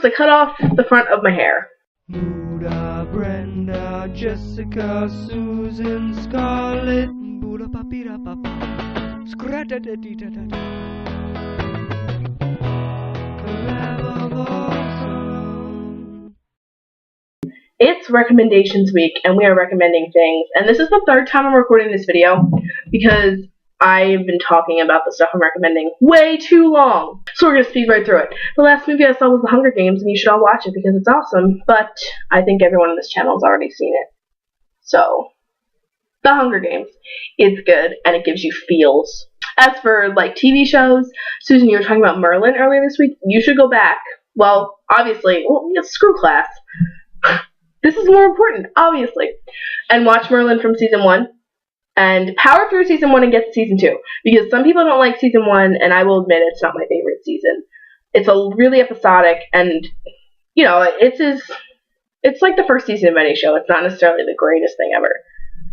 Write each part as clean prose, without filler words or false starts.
I cut off the front of my hair. Muda, Brenda, Jessica, Susan, Scarlett, Buda papira papa, scrata da di da da da. It's recommendations week, and we are recommending things. And this is the third time I'm recording this video because I've been talking about the stuff I'm recommending way too long. So we're going to speed right through it. The last movie I saw was The Hunger Games, and you should all watch it because it's awesome. But I think everyone on this channel has already seen it. So, The Hunger Games. It's good, and it gives you feels. As for, like, TV shows, Susan, you were talking about Merlin earlier this week. You should go back. Well, obviously, screw Class. This is more important, obviously. And watch Merlin from season 1. And power through season 1 and get to season 2. Because some people don't like season 1, and I will admit it's not my favorite season. It's a really episodic, and, you know, it's like the first season of any show. It's not necessarily the greatest thing ever.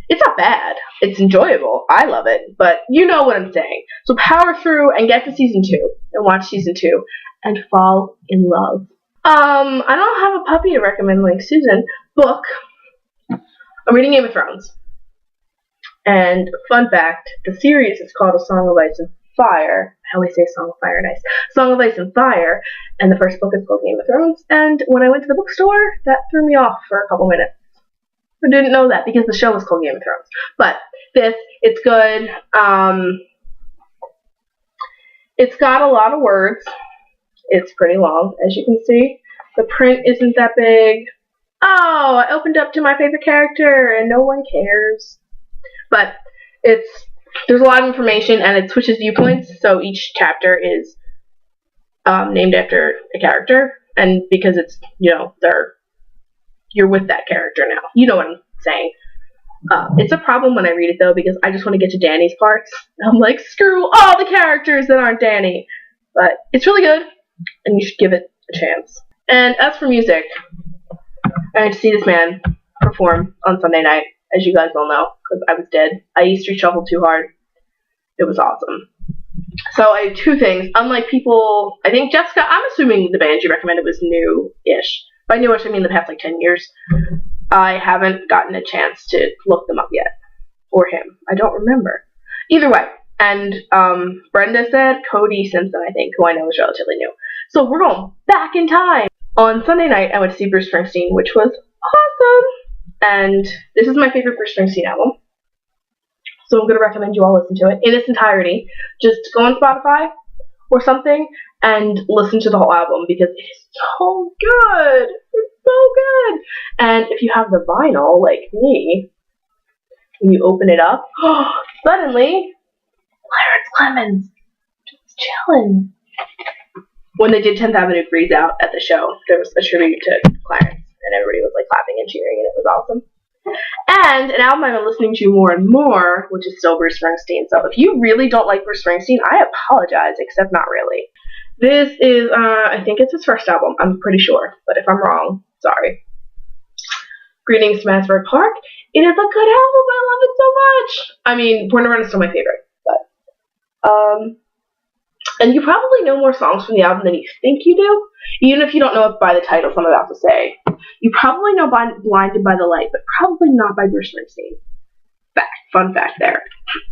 It's not bad. It's enjoyable. I love it. But you know what I'm saying. So power through and get to season 2. And watch season 2. And fall in love. I don't have a puppy to recommend like Susan. Book. I'm reading Game of Thrones. And fun fact, the series is called A Song of Ice and Fire. I always say Song of Fire and Ice. Song of Ice and Fire. And the first book is called Game of Thrones. And when I went to the bookstore, that threw me off for a couple minutes. I didn't know that because the show was called Game of Thrones. But it's good. It's got a lot of words. It's pretty long, as you can see. The print isn't that big. Oh, I opened up to my favorite character and no one cares. But there's a lot of information and it switches viewpoints, so each chapter is named after a character, and because it's, you know, you're with that character now. You know what I'm saying. It's a problem when I read it though, because I just want to get to Dany's parts. I'm like, screw all the characters that aren't Dany. But it's really good, and you should give it a chance. And as for music, I went to see this man perform on Sunday night, as you guys all know, because I was dead. I E-Street shuffled too hard. It was awesome. So I have two things. Unlike people, I think Jessica, I'm assuming the band you recommended was new-ish. By newish, I mean the past like 10 years. I haven't gotten a chance to look them up yet. Or him. I don't remember. Either way. And Brenda said Cody Simpson, I think, who I know is relatively new. So we're going back in time. On Sunday night, I went to see Bruce Springsteen, which was awesome. And this is my favorite Bruce Springsteen album. So I'm going to recommend you all listen to it in its entirety. Just go on Spotify or something and listen to the whole album because it is so good. It's so good. And if you have the vinyl, like me, when you open it up, suddenly, Clarence Clemens just chilling. When they did 10th Avenue Freeze Out at the show, there was a tribute to Clarence, and everybody was like clapping and cheering, and it was awesome. And an album I've been listening to more and more, which is still Bruce Springsteen. So if you really don't like Bruce Springsteen, I apologize, except not really. This is, I think it's his first album. I'm pretty sure, but if I'm wrong, sorry. Greetings from Asbury Park. It is a good album. I love it so much. I mean, Born to Run is still my favorite, but and you probably know more songs from the album than you think you do, even if you don't know it by the titles I'm about to say. You probably know Blinded by the Light, but probably not by Bruce Springsteen. Fun fact there.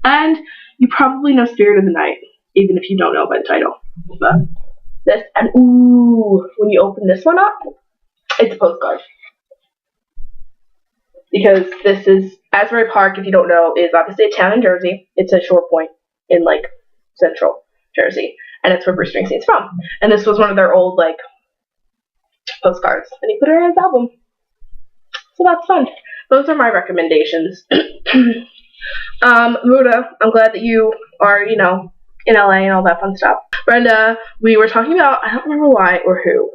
And you probably know Spirit of the Night, even if you don't know it by the title. But this, and ooh, when you open this one up, it's a postcard. Because this is, Asbury Park, if you don't know, is obviously a town in Jersey. It's a short point in, like, central Jersey. And it's where Bruce Springsteen's from. And this was one of their old, like, postcards. And he put it on his album. So that's fun. Those are my recommendations. Muda, I'm glad that you are, you know, in LA and all that fun stuff. Brenda, we were talking about, I don't remember why or who.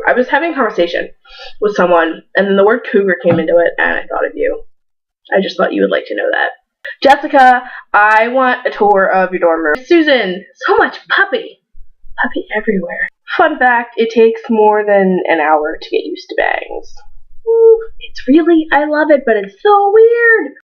I was having a conversation with someone, and then the word cougar came into it, and I thought of you. I just thought you would like to know that. Jessica, I want a tour of your dorm room. Susan, so much puppy. Puppy everywhere. Fun fact, it takes more than an hour to get used to bangs. Ooh, it's really, I love it, but it's so weird.